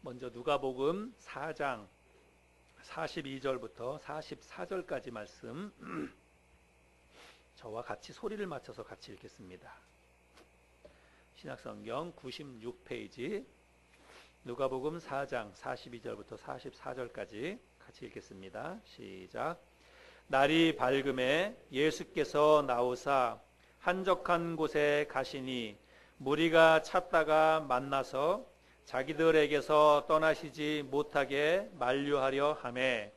먼저 누가복음 4장 42절부터 44절까지 말씀 저와 같이 소리를 맞춰서 같이 읽겠습니다. 신약성경 96페이지 누가복음 4장 42절부터 44절까지 같이 읽겠습니다. 시작. 날이 밝음에 예수께서 나오사 한적한 곳에 가시니 무리가 찾다가 만나서 자기들에게서 떠나시지 못하게 만류하려 하매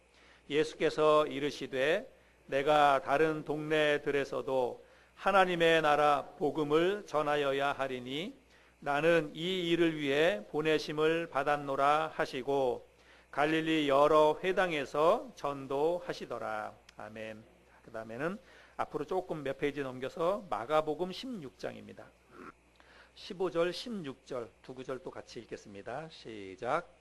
예수께서 이르시되 내가 다른 동네들에서도 하나님의 나라 복음을 전하여야 하리니 나는 이 일을 위해 보내심을 받았노라 하시고 갈릴리 여러 회당에서 전도하시더라. 아멘. 그 다음에는 앞으로 조금 몇 페이지 넘겨서 마가복음 16장입니다. 15절 16절 두 구절 또 같이 읽겠습니다. 시작.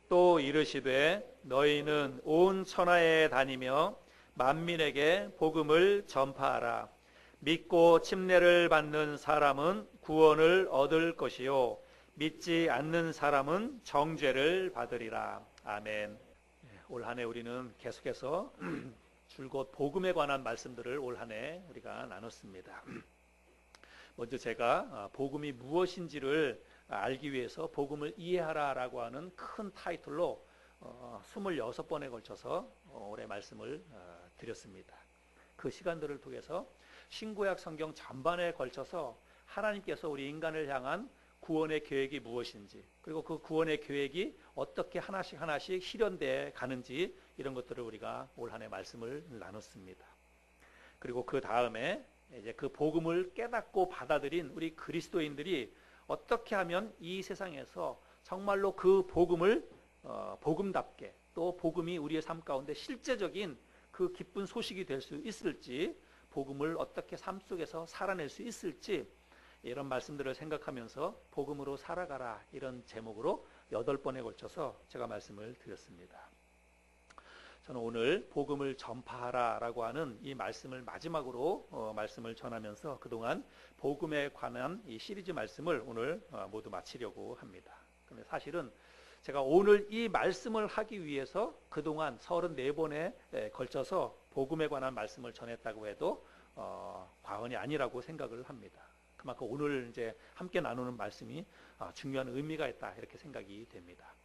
또 이르시되 너희는 온 천하에 다니며 만민에게 복음을 전파하라. 믿고 침례를 받는 사람은 구원을 얻을 것이요 믿지 않는 사람은 정죄를 받으리라. 아멘. 올 한 해 우리는 계속해서 줄곧 복음에 관한 말씀들을 올 한 해 우리가 나눴습니다. 먼저 제가 복음이 무엇인지를 알기 위해서 복음을 이해하라라고 하는 큰 타이틀로 26번에 걸쳐서 올해 말씀을 드렸습니다. 그 시간들을 통해서 신구약 성경 전반에 걸쳐서 하나님께서 우리 인간을 향한 구원의 계획이 무엇인지, 그리고 그 구원의 계획이 어떻게 하나씩 실현되어 가는지, 이런 것들을 우리가 올 한 해 말씀을 나눴습니다. 그리고 그 다음에 이제 그 복음을 깨닫고 받아들인 우리 그리스도인들이 어떻게 하면 이 세상에서 정말로 그 복음을 복음답게, 또 복음이 우리의 삶 가운데 실제적인 그 기쁜 소식이 될 수 있을지, 복음을 어떻게 삶 속에서 살아낼 수 있을지, 이런 말씀들을 생각하면서 복음으로 살아가라, 이런 제목으로 8번에 걸쳐서 제가 말씀을 드렸습니다. 저는 오늘 복음을 전파하라 라고 하는 이 말씀을 마지막으로 말씀을 전하면서 그동안 복음에 관한 이 시리즈 말씀을 오늘 모두 마치려고 합니다. 그런데 사실은 제가 오늘 이 말씀을 하기 위해서 그동안 34번에 걸쳐서 복음에 관한 말씀을 전했다고 해도 과언이 아니라고 생각을 합니다. 그만큼 오늘 이제 함께 나누는 말씀이 중요한 의미가 있다, 이렇게 생각이 됩니다.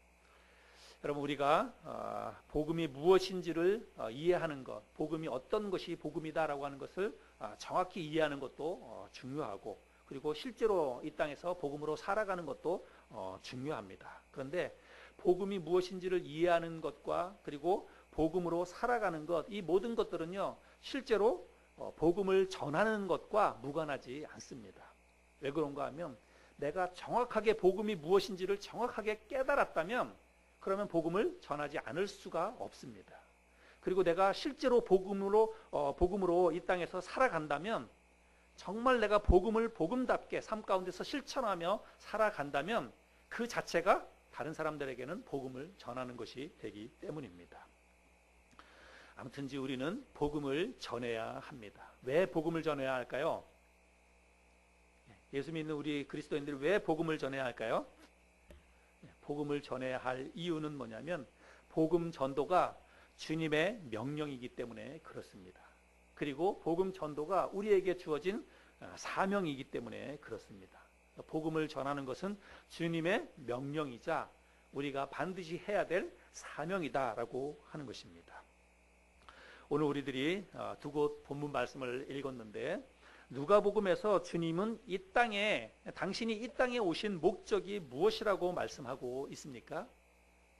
여러분, 우리가 복음이 무엇인지를 이해하는 것, 복음이 어떤 것이 복음이다라고 하는 것을 정확히 이해하는 것도 중요하고, 그리고 실제로 이 땅에서 복음으로 살아가는 것도 중요합니다. 그런데 복음이 무엇인지를 이해하는 것과 그리고 복음으로 살아가는 것, 이 모든 것들은요 실제로 복음을 전하는 것과 무관하지 않습니다. 왜 그런가 하면 내가 정확하게 복음이 무엇인지를 정확하게 깨달았다면 그러면 복음을 전하지 않을 수가 없습니다. 그리고 내가 실제로 복음으로 이 땅에서 살아간다면, 정말 내가 복음을 복음답게 삶 가운데서 실천하며 살아간다면 그 자체가 다른 사람들에게는 복음을 전하는 것이 되기 때문입니다. 아무튼지 우리는 복음을 전해야 합니다. 왜 복음을 전해야 할까요? 예수 믿는 우리 그리스도인들이 왜 복음을 전해야 할까요? 복음을 전해야 할 이유는 뭐냐면 복음 전도가 주님의 명령이기 때문에 그렇습니다. 그리고 복음 전도가 우리에게 주어진 사명이기 때문에 그렇습니다. 복음을 전하는 것은 주님의 명령이자 우리가 반드시 해야 될 사명이다라고 하는 것입니다. 오늘 우리들이 두 곳 본문 말씀을 읽었는데, 누가복음에서 주님은 당신이 이 땅에 오신 목적이 무엇이라고 말씀하고 있습니까?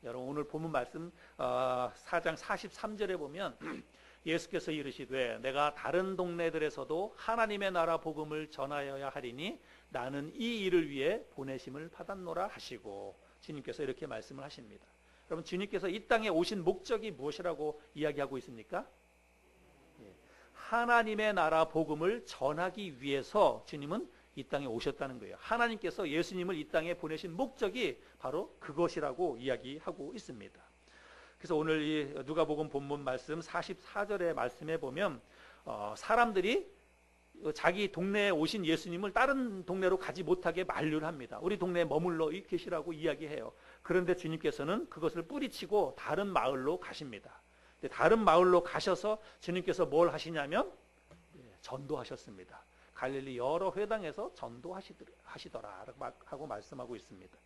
여러분, 오늘 본문 말씀 4장 43절에 보면 예수께서 이르시되 내가 다른 동네들에서도 하나님의 나라 복음을 전하여야 하리니 나는 이 일을 위해 보내심을 받았노라 하시고, 주님께서 이렇게 말씀을 하십니다. 여러분, 주님께서 이 땅에 오신 목적이 무엇이라고 이야기하고 있습니까? 하나님의 나라 복음을 전하기 위해서 주님은 이 땅에 오셨다는 거예요. 하나님께서 예수님을 이 땅에 보내신 목적이 바로 그것이라고 이야기하고 있습니다. 그래서 오늘 이 누가복음 본문 말씀 44절의 말씀에 보면 사람들이 자기 동네에 오신 예수님을 다른 동네로 가지 못하게 만류를 합니다. 우리 동네에 머물러 계시라고 이야기해요. 그런데 주님께서는 그것을 뿌리치고 다른 마을로 가십니다. 다른 마을로 가셔서 주님께서 뭘 하시냐면 전도하셨습니다. 갈릴리 여러 회당에서 전도하시더라 하고 말씀하고 있습니다.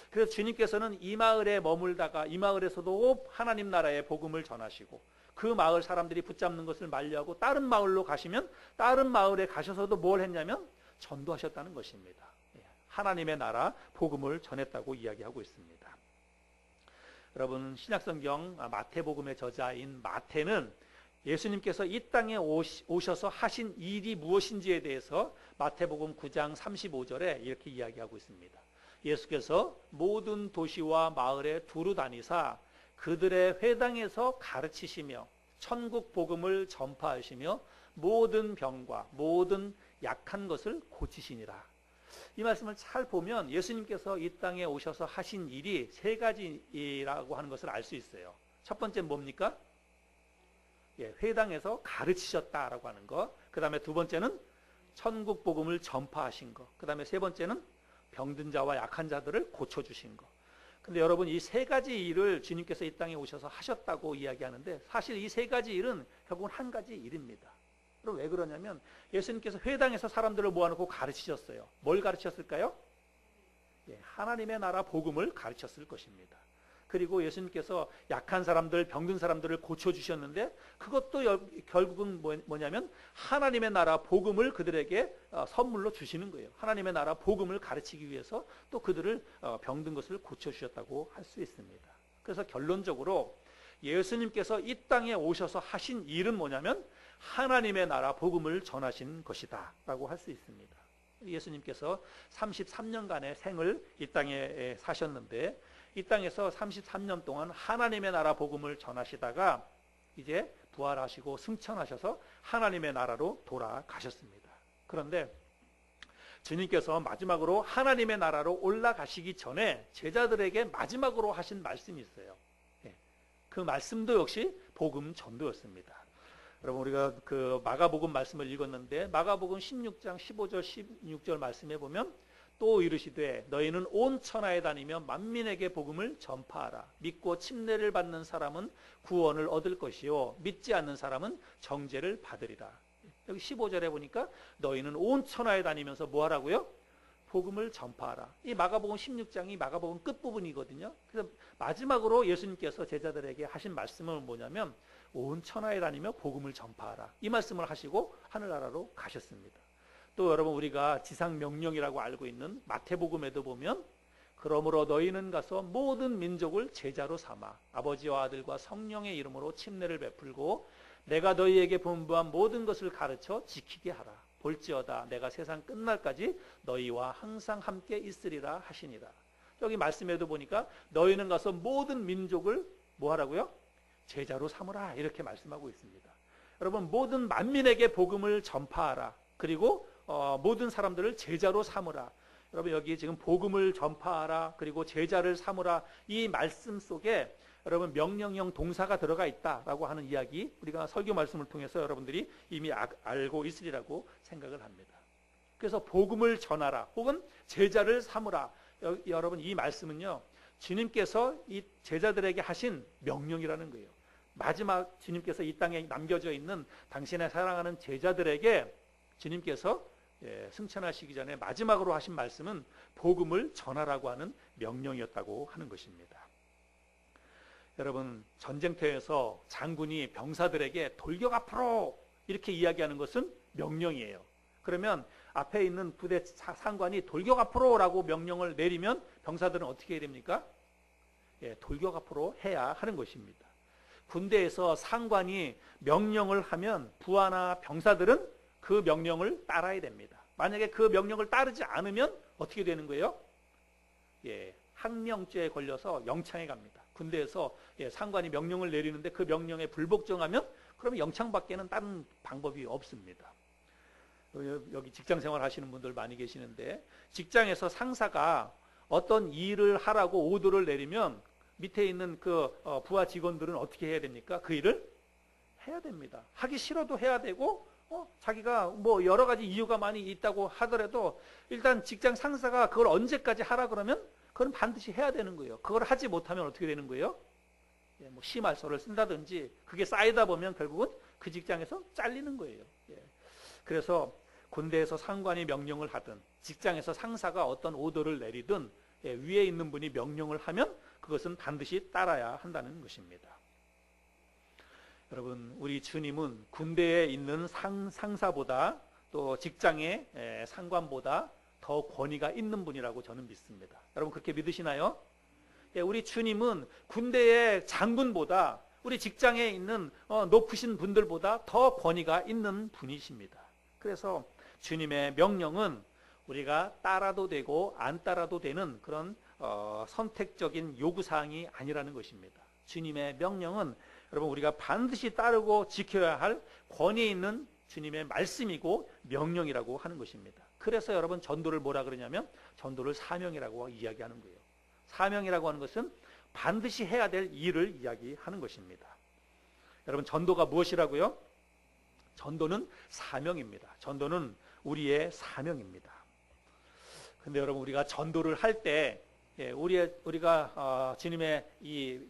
그래서 주님께서는 이 마을에 머물다가 이 마을에서도 하나님 나라의 복음을 전하시고 그 마을 사람들이 붙잡는 것을 만류하고 다른 마을로 가시면 다른 마을에 가셔서도 뭘 했냐면 전도하셨다는 것입니다. 하나님의 나라 복음을 전했다고 이야기하고 있습니다. 여러분, 신약성경 마태복음의 저자인 마태는 예수님께서 이 땅에 오셔서 하신 일이 무엇인지에 대해서 마태복음 9장 35절에 이렇게 이야기하고 있습니다. 예수께서 모든 도시와 마을에 두루 다니사 그들의 회당에서 가르치시며 천국 복음을 전파하시며 모든 병과 모든 약한 것을 고치시니라. 이 말씀을 잘 보면 예수님께서 이 땅에 오셔서 하신 일이 세 가지라고 하는 것을 알 수 있어요. 첫 번째는 뭡니까? 회당에서 가르치셨다라고 하는 것. 그 다음에 두 번째는 천국 복음을 전파하신 것. 그 다음에 세 번째는 병든 자와 약한 자들을 고쳐주신 것. 근데 여러분, 이 세 가지 일을 주님께서 이 땅에 오셔서 하셨다고 이야기하는데 사실 이 세 가지 일은 결국은 한 가지 일입니다. 그럼 왜 그러냐면 예수님께서 회당에서 사람들을 모아놓고 가르치셨어요. 뭘 가르치셨을까요? 하나님의 나라 복음을 가르쳤을 것입니다. 그리고 예수님께서 약한 사람들, 병든 사람들을 고쳐주셨는데 그것도 결국은 뭐냐면 하나님의 나라 복음을 그들에게 선물로 주시는 거예요. 하나님의 나라 복음을 가르치기 위해서 또 그들을 병든 것을 고쳐주셨다고 할 수 있습니다. 그래서 결론적으로 예수님께서 이 땅에 오셔서 하신 일은 뭐냐면 하나님의 나라 복음을 전하신 것이다 라고 할 수 있습니다. 예수님께서 33년간의 생을 이 땅에 사셨는데 이 땅에서 33년 동안 하나님의 나라 복음을 전하시다가 이제 부활하시고 승천하셔서 하나님의 나라로 돌아가셨습니다. 그런데 주님께서 마지막으로 하나님의 나라로 올라가시기 전에 제자들에게 마지막으로 하신 말씀이 있어요. 그 말씀도 역시 복음 전도였습니다. 여러분, 우리가 그 마가복음 말씀을 읽었는데 마가복음 16장 15절 16절 말씀에 보면 또 이르시되 너희는 온 천하에 다니며 만민에게 복음을 전파하라. 믿고 침례를 받는 사람은 구원을 얻을 것이요 믿지 않는 사람은 정죄를 받으리라. 여기 15절에 보니까 너희는 온 천하에 다니면서 뭐 하라고요? 복음을 전파하라. 이 마가복음 16장이 마가복음 끝부분이거든요. 그래서 마지막으로 예수님께서 제자들에게 하신 말씀은 뭐냐면 온 천하에 다니며 복음을 전파하라. 이 말씀을 하시고 하늘나라로 가셨습니다. 또 여러분, 우리가 지상 명령이라고 알고 있는 마태복음에도 보면 그러므로 너희는 가서 모든 민족을 제자로 삼아 아버지와 아들과 성령의 이름으로 침례를 베풀고 내가 너희에게 분부한 모든 것을 가르쳐 지키게 하라. 볼지어다 내가 세상 끝날까지 너희와 항상 함께 있으리라 하시니라. 여기 말씀에도 보니까 너희는 가서 모든 민족을 뭐 하라고요? 제자로 삼으라 이렇게 말씀하고 있습니다. 여러분, 모든 만민에게 복음을 전파하라. 그리고 모든 사람들을 제자로 삼으라. 여러분, 여기 지금 복음을 전파하라 그리고 제자를 삼으라 이 말씀 속에 여러분 명령형 동사가 들어가 있다라고 하는 이야기 우리가 설교 말씀을 통해서 여러분들이 이미 알고 있으리라고 생각을 합니다. 그래서 복음을 전하라 혹은 제자를 삼으라. 여러분, 이 말씀은요 주님께서 이 제자들에게 하신 명령이라는 거예요. 마지막 주님께서 이 땅에 남겨져 있는 당신의 사랑하는 제자들에게 주님께서 승천하시기 전에 마지막으로 하신 말씀은 복음을 전하라고 하는 명령이었다고 하는 것입니다. 여러분, 전쟁터에서 장군이 병사들에게 돌격 앞으로 이렇게 이야기하는 것은 명령이에요. 그러면 앞에 있는 부대 상관이 돌격 앞으로라고 명령을 내리면 병사들은 어떻게 해야 됩니까? 돌격 앞으로 해야 하는 것입니다. 군대에서 상관이 명령을 하면 부하나 병사들은 그 명령을 따라야 됩니다. 만약에 그 명령을 따르지 않으면 어떻게 되는 거예요? 항명죄에 걸려서 영창에 갑니다. 군대에서 상관이 명령을 내리는데 그 명령에 불복종하면 그러면 영창밖에는 다른 방법이 없습니다. 여기 직장 생활 하시는 분들 많이 계시는데 직장에서 상사가 어떤 일을 하라고 오더를 내리면 밑에 있는 그 부하 직원들은 어떻게 해야 됩니까? 그 일을 해야 됩니다. 하기 싫어도 해야 되고 자기가 뭐 여러 가지 이유가 많이 있다고 하더라도 일단 직장 상사가 그걸 언제까지 하라 그러면 그건 반드시 해야 되는 거예요. 그걸 하지 못하면 어떻게 되는 거예요? 뭐 심할서를 쓴다든지 그게 쌓이다 보면 결국은 그 직장에서 잘리는 거예요. 그래서 군대에서 상관이 명령을 하든 직장에서 상사가 어떤 오더를 내리든 위에 있는 분이 명령을 하면 그것은 반드시 따라야 한다는 것입니다. 여러분, 우리 주님은 군대에 있는 상사보다 또 직장의 상관보다 더 권위가 있는 분이라고 저는 믿습니다. 여러분 그렇게 믿으시나요? 우리 주님은 군대의 장군보다 우리 직장에 있는 높으신 분들보다 더 권위가 있는 분이십니다. 그래서 주님의 명령은 우리가 따라도 되고 안 따라도 되는 그런 선택적인 요구사항이 아니라는 것입니다. 주님의 명령은 여러분 우리가 반드시 따르고 지켜야 할 권위 있는 주님의 말씀이고 명령이라고 하는 것입니다. 그래서 여러분 전도를 뭐라 그러냐면 전도를 사명이라고 이야기하는 거예요. 사명이라고 하는 것은 반드시 해야 될 일을 이야기하는 것입니다. 여러분 전도가 무엇이라고요? 전도는 사명입니다. 전도는 우리의 사명입니다. 근데 여러분 우리가 전도를 할 때 우리가 주님의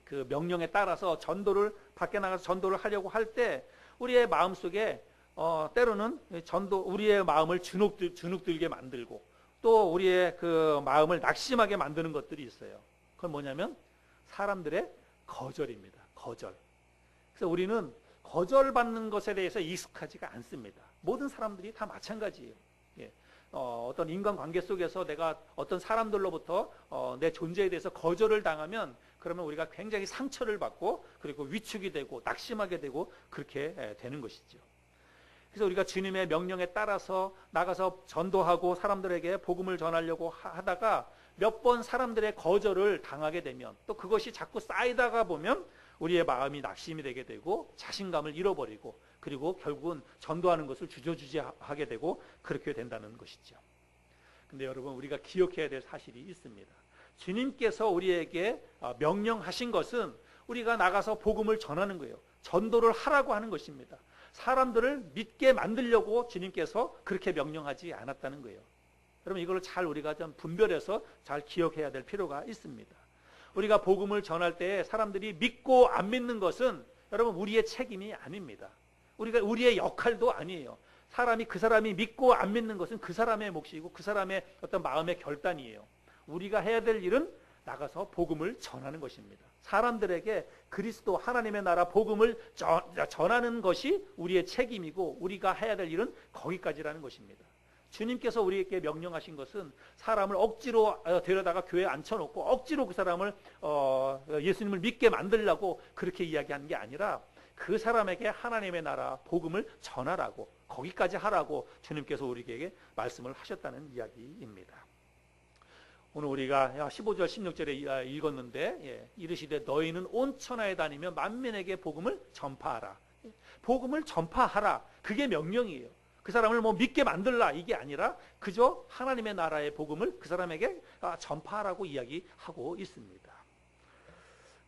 그 명령에 따라서 전도를 밖에 나가서 전도를 하려고 할 때 우리의 마음속에 때로는 우리의 마음을 주눅들게 만들고 또 우리의 그 마음을 낙심하게 만드는 것들이 있어요. 그건 뭐냐면 사람들의 거절입니다. 거절. 그래서 우리는 거절받는 것에 대해서 익숙하지가 않습니다. 모든 사람들이 다 마찬가지예요. 어떤 인간관계 속에서 내가 어떤 사람들로부터 내 존재에 대해서 거절을 당하면 그러면 우리가 굉장히 상처를 받고 그리고 위축이 되고 낙심하게 되고 그렇게 되는 것이죠. 그래서 우리가 주님의 명령에 따라서 나가서 전도하고 사람들에게 복음을 전하려고 하다가 몇 번 사람들의 거절을 당하게 되면 또 그것이 자꾸 쌓이다가 보면 우리의 마음이 낙심이 되게 되고 자신감을 잃어버리고 그리고 결국은 전도하는 것을 주저주저하게 되고 그렇게 된다는 것이죠. 근데 여러분 우리가 기억해야 될 사실이 있습니다. 주님께서 우리에게 명령하신 것은 우리가 나가서 복음을 전하는 거예요. 전도를 하라고 하는 것입니다. 사람들을 믿게 만들려고 주님께서 그렇게 명령하지 않았다는 거예요. 여러분 이걸 잘 우리가 좀 분별해서 잘 기억해야 될 필요가 있습니다. 우리가 복음을 전할 때 사람들이 믿고 안 믿는 것은 여러분 우리의 책임이 아닙니다. 우리의 역할도 아니에요. 그 사람이 믿고 안 믿는 것은 그 사람의 몫이고 그 사람의 어떤 마음의 결단이에요. 우리가 해야 될 일은 나가서 복음을 전하는 것입니다. 사람들에게 그리스도 하나님의 나라 복음을 전하는 것이 우리의 책임이고 우리가 해야 될 일은 거기까지라는 것입니다. 주님께서 우리에게 명령하신 것은 사람을 억지로 데려다가 교회에 앉혀놓고 억지로 그 사람을 예수님을 믿게 만들려고 그렇게 이야기하는 게 아니라 그 사람에게 하나님의 나라 복음을 전하라고 거기까지 하라고 주님께서 우리에게 말씀을 하셨다는 이야기입니다. 오늘 우리가 15절 16절에 읽었는데 이르시되 너희는 온 천하에 다니며 만민에게 복음을 전파하라. 복음을 전파하라. 그게 명령이에요. 그 사람을 믿게 만들라 이게 아니라 그저 하나님의 나라의 복음을 그 사람에게 전파하라고 이야기하고 있습니다.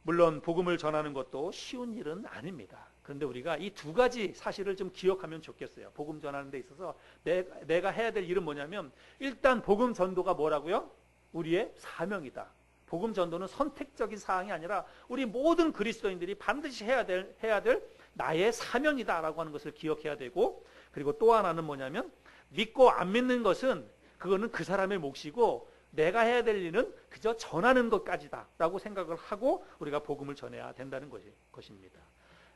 물론 복음을 전하는 것도 쉬운 일은 아닙니다. 그런데 우리가 이 두 가지 사실을 좀 기억하면 좋겠어요. 복음 전하는 데 있어서 내가 해야 될 일은 뭐냐면 일단 복음 전도가 뭐라고요? 우리의 사명이다. 복음 전도는 선택적인 사항이 아니라 우리 모든 그리스도인들이 반드시 해야 될 나의 사명이다라고 하는 것을 기억해야 되고 그리고 또 하나는 뭐냐면 믿고 안 믿는 것은 그거는 그 사람의 몫이고 내가 해야 될 일은 그저 전하는 것까지다라고 생각을 하고 우리가 복음을 전해야 된다는 것입니다.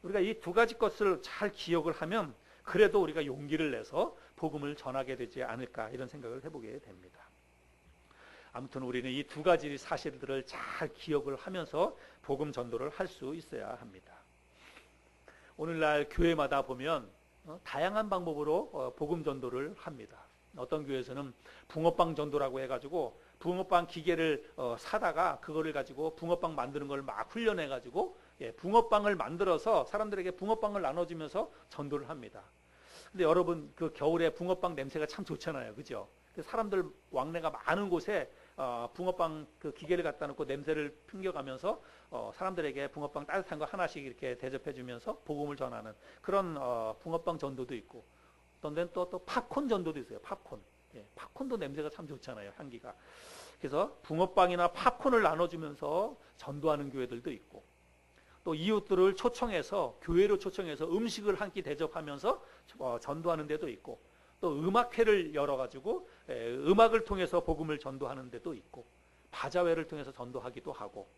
우리가 이 두 가지 것을 잘 기억을 하면 그래도 우리가 용기를 내서 복음을 전하게 되지 않을까 이런 생각을 해보게 됩니다. 아무튼 우리는 이 두 가지 사실들을 잘 기억을 하면서 복음 전도를 할 수 있어야 합니다. 오늘날 교회마다 보면 다양한 방법으로 복음 전도를 합니다. 어떤 교회에서는 붕어빵 전도라고 해가지고 붕어빵 기계를 사다가 그거를 가지고 붕어빵 만드는 걸 막 훈련해가지고 붕어빵을 만들어서 사람들에게 붕어빵을 나눠주면서 전도를 합니다. 근데 여러분 그 겨울에 붕어빵 냄새가 참 좋잖아요, 그죠? 사람들 왕래가 많은 곳에 붕어빵 그 기계를 갖다 놓고 냄새를 풍겨가면서 사람들에게 붕어빵 따뜻한 거 하나씩 이렇게 대접해주면서 복음을 전하는 그런 붕어빵 전도도 있고 어떤 데는 또 팝콘 전도도 있어요. 팝콘. 예, 팝콘도 냄새가 참 좋잖아요. 향기가. 그래서 붕어빵이나 팝콘을 나눠주면서 전도하는 교회들도 있고, 또 이웃들을 초청해서 교회로 초청해서 음식을 한 끼 대접하면서 전도하는 데도 있고, 또 음악회를 열어가지고 음악을 통해서 복음을 전도하는 데도 있고, 바자회를 통해서 전도하기도 하고,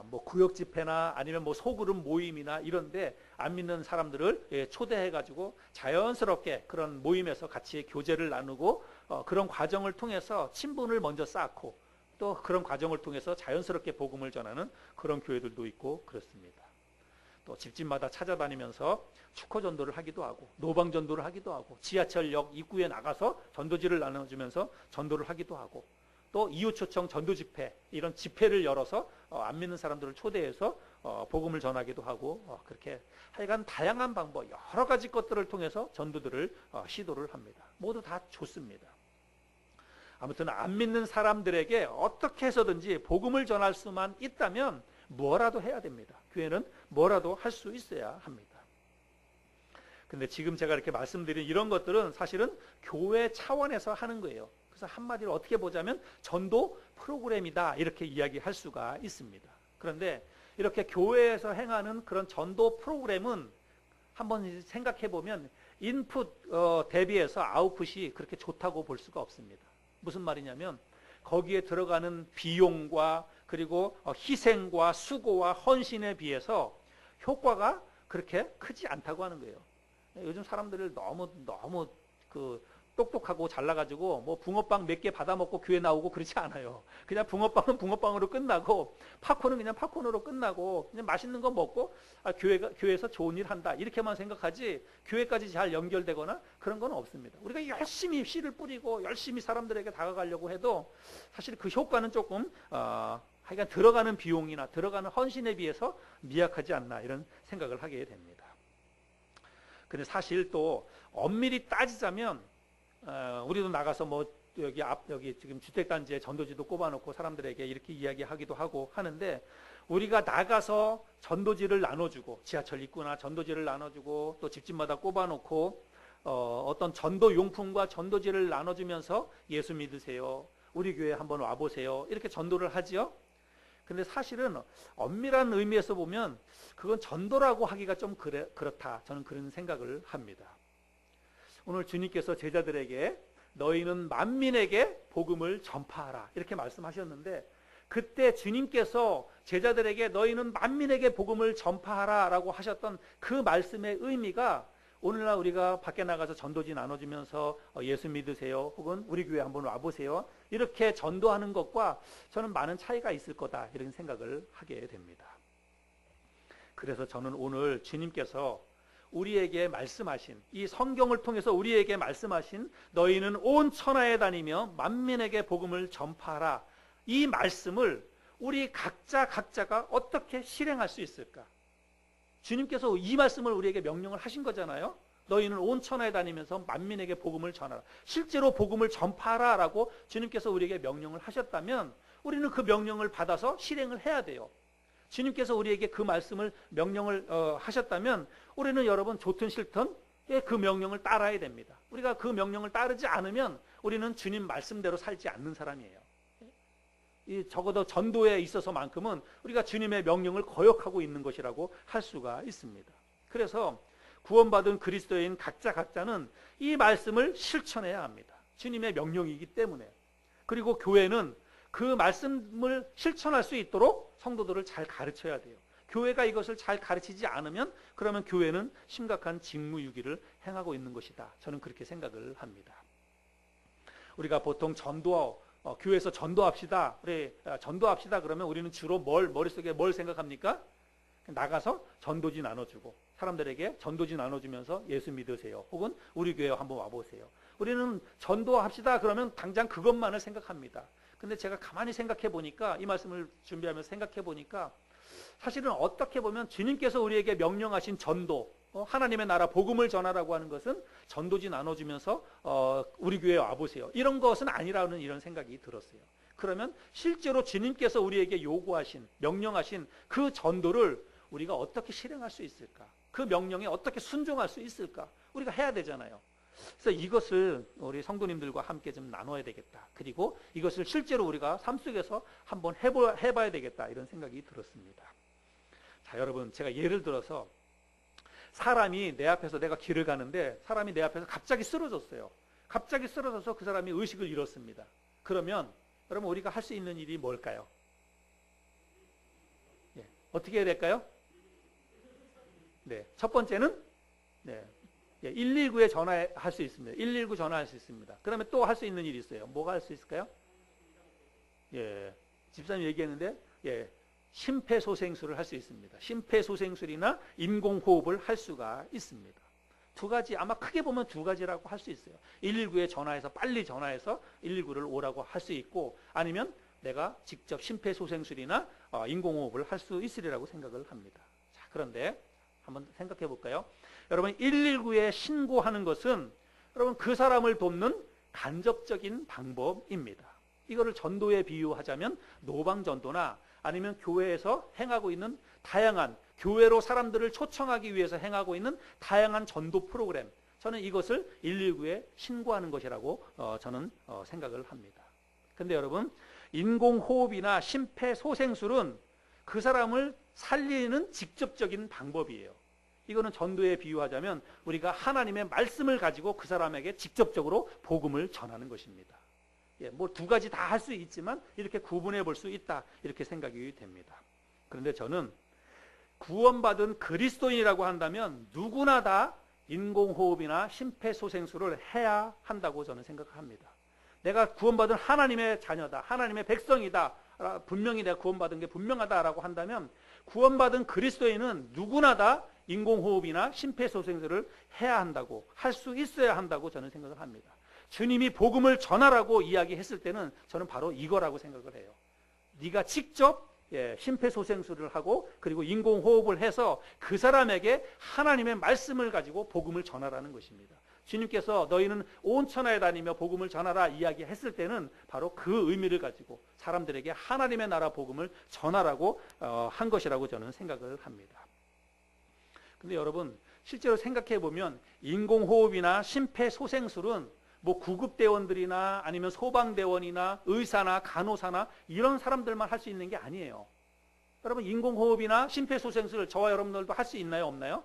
뭐 구역 집회나 아니면 뭐 소그룹 모임이나 이런데 안 믿는 사람들을 초대해가지고 자연스럽게 그런 모임에서 같이 교제를 나누고, 그런 과정을 통해서 친분을 먼저 쌓고, 또 그런 과정을 통해서 자연스럽게 복음을 전하는 그런 교회들도 있고 그렇습니다. 또 집집마다 찾아다니면서 축호 전도를 하기도 하고, 노방 전도를 하기도 하고, 지하철역 입구에 나가서 전도지를 나눠주면서 전도를 하기도 하고, 또 이웃 초청 전도 집회, 이런 집회를 열어서 안 믿는 사람들을 초대해서 복음을 전하기도 하고, 그렇게 하여간 다양한 방법, 여러 가지 것들을 통해서 전도들을 시도를 합니다. 모두 다 좋습니다. 아무튼 안 믿는 사람들에게 어떻게 해서든지 복음을 전할 수만 있다면 뭐라도 해야 됩니다. 교회는 뭐라도 할 수 있어야 합니다. 근데 지금 제가 이렇게 말씀드린 이런 것들은 사실은 교회 차원에서 하는 거예요. 그래서 한마디로 어떻게 보자면 전도 프로그램이다, 이렇게 이야기할 수가 있습니다. 그런데 이렇게 교회에서 행하는 그런 전도 프로그램은 한번 생각해 보면 인풋 대비해서 아웃풋이 그렇게 좋다고 볼 수가 없습니다. 무슨 말이냐면 거기에 들어가는 비용과 그리고 희생과 수고와 헌신에 비해서 효과가 그렇게 크지 않다고 하는 거예요. 요즘 사람들을 너무 똑똑하고 잘나가지고 뭐 붕어빵 몇 개 받아먹고 교회 나오고 그렇지 않아요. 그냥 붕어빵은 붕어빵으로 끝나고, 팝콘은 그냥 팝콘으로 끝나고, 그냥 맛있는 거 먹고 교회에서 좋은 일 한다, 이렇게만 생각하지 교회까지 잘 연결되거나 그런 건 없습니다. 우리가 열심히 씨를 뿌리고 열심히 사람들에게 다가가려고 해도 사실 그 효과는 조금 하여간 들어가는 비용이나 들어가는 헌신에 비해서 미약하지 않나, 이런 생각을 하게 됩니다. 근데 사실 또 엄밀히 따지자면 우리도 나가서 뭐 여기 지금 주택단지에 전도지도 꼽아놓고 사람들에게 이렇게 이야기하기도 하고 하는데, 우리가 나가서 전도지를 나눠주고, 지하철 입구나 전도지를 나눠주고, 또 집집마다 꼽아놓고 어떤 전도 용품과 전도지를 나눠주면서 예수 믿으세요, 우리 교회 한번 와보세요, 이렇게 전도를 하지요. 근데 사실은 엄밀한 의미에서 보면 그건 전도라고 하기가 좀 그렇다, 저는 그런 생각을 합니다. 오늘 주님께서 제자들에게 너희는 만민에게 복음을 전파하라, 이렇게 말씀하셨는데, 그때 주님께서 제자들에게 너희는 만민에게 복음을 전파하라 라고 하셨던 그 말씀의 의미가 오늘날 우리가 밖에 나가서 전도지 나눠주면서 예수 믿으세요, 혹은 우리 교회 한번 와보세요, 이렇게 전도하는 것과 저는 많은 차이가 있을 거다, 이런 생각을 하게 됩니다. 그래서 저는 오늘 주님께서 우리에게 말씀하신, 이 성경을 통해서 우리에게 말씀하신 너희는 온 천하에 다니며 만민에게 복음을 전파하라, 이 말씀을 우리 각자가 어떻게 실행할 수 있을까? 주님께서 이 말씀을 우리에게 명령을 하신 거잖아요. 너희는 온 천하에 다니면서 만민에게 복음을 전하라. 실제로 복음을 전파하라 라고 주님께서 우리에게 명령을 하셨다면 우리는 그 명령을 받아서 실행을 해야 돼요. 주님께서 우리에게 그 말씀을 명령을 하셨다면 우리는 여러분 좋든 싫든 그 명령을 따라야 됩니다. 우리가 그 명령을 따르지 않으면 우리는 주님 말씀대로 살지 않는 사람이에요. 적어도 전도에 있어서만큼은 우리가 주님의 명령을 거역하고 있는 것이라고 할 수가 있습니다. 그래서 구원받은 그리스도인 각자는 이 말씀을 실천해야 합니다. 주님의 명령이기 때문에. 그리고 교회는 그 말씀을 실천할 수 있도록 성도들을 잘 가르쳐야 돼요. 교회가 이것을 잘 가르치지 않으면 그러면 교회는 심각한 직무유기를 행하고 있는 것이다, 저는 그렇게 생각을 합니다. 우리가 보통 교회에서 전도합시다, 전도합시다 그러면 우리는 주로 머릿속에 뭘 생각합니까? 나가서 전도지 나눠주고, 사람들에게 전도지 나눠주면서 예수 믿으세요, 혹은 우리 교회 한번 와보세요. 우리는 전도합시다 그러면 당장 그것만을 생각합니다. 근데 제가 가만히 생각해 보니까, 이 말씀을 준비하면서 생각해 보니까 사실은 어떻게 보면 주님께서 우리에게 명령하신 전도, 하나님의 나라 복음을 전하라고 하는 것은 전도지 나눠주면서 우리 교회에 와보세요, 이런 것은 아니라는 이런 생각이 들었어요. 그러면 실제로 주님께서 우리에게 요구하신, 명령하신 그 전도를 우리가 어떻게 실행할 수 있을까? 그 명령에 어떻게 순종할 수 있을까? 우리가 해야 되잖아요. 그래서 이것을 우리 성도님들과 함께 좀 나눠야 되겠다. 그리고 이것을 실제로 우리가 삶 속에서 한번 해봐야 되겠다. 이런 생각이 들었습니다. 자, 여러분, 제가 예를 들어서 사람이 내 앞에서, 내가 길을 가는데 사람이 내 앞에서 갑자기 쓰러졌어요. 갑자기 쓰러져서 그 사람이 의식을 잃었습니다. 그러면 여러분, 우리가 할 수 있는 일이 뭘까요? 예, 어떻게 해야 될까요? 네, 첫 번째는 119에 전화할 수 있습니다. 119 전화할 수 있습니다. 그러면 또 할 수 있는 일이 있어요. 뭐가 할 수 있을까요? 예, 집사님 얘기했는데, 심폐소생술을 할 수 있습니다. 심폐소생술이나 인공호흡을 할 수가 있습니다. 두 가지, 아마 크게 보면 두 가지라고 할 수 있어요. 119에 전화해서 빨리 전화해서 119를 오라고 할 수 있고, 아니면 내가 직접 심폐소생술이나 인공호흡을 할 수 있으리라고 생각을 합니다. 자, 그런데 한번 생각해 볼까요? 여러분, 119에 신고하는 것은 여러분 그 사람을 돕는 간접적인 방법입니다. 이거를 전도에 비유하자면 노방전도나 아니면 교회에서 행하고 있는 다양한, 교회로 사람들을 초청하기 위해서 행하고 있는 다양한 전도 프로그램, 저는 이것을 119에 신고하는 것이라고 저는 생각을 합니다. 근데 여러분, 인공호흡이나 심폐소생술은 그 사람을 살리는 직접적인 방법이에요. 이거는 전도에 비유하자면 우리가 하나님의 말씀을 가지고 그 사람에게 직접적으로 복음을 전하는 것입니다. 뭐 두 가지 다 할 수 있지만 이렇게 구분해 볼 수 있다, 이렇게 생각이 됩니다. 그런데 저는 구원받은 그리스도인이라고 한다면 누구나 다 인공호흡이나 심폐소생술을 해야 한다고 저는 생각합니다. 내가 구원받은 하나님의 자녀다, 하나님의 백성이다, 분명히 내가 구원받은 게 분명하다라고 한다면 구원받은 그리스도인은 누구나 다 인공호흡이나 심폐소생술을 해야 한다고, 할 수 있어야 한다고 저는 생각을 합니다. 주님이 복음을 전하라고 이야기했을 때는 저는 바로 이거라고 생각을 해요. 네가 직접 심폐소생술을 하고 그리고 인공호흡을 해서 그 사람에게 하나님의 말씀을 가지고 복음을 전하라는 것입니다. 주님께서 너희는 온 천하에 다니며 복음을 전하라 이야기했을 때는 바로 그 의미를 가지고 사람들에게 하나님의 나라 복음을 전하라고 한 것이라고 저는 생각을 합니다. 근데 여러분, 실제로 생각해 보면 인공호흡이나 심폐소생술은 뭐 구급대원들이나 아니면 소방대원이나 의사나 간호사나 이런 사람들만 할 수 있는 게 아니에요. 여러분, 인공호흡이나 심폐소생술을 저와 여러분들도 할 수 있나요, 없나요?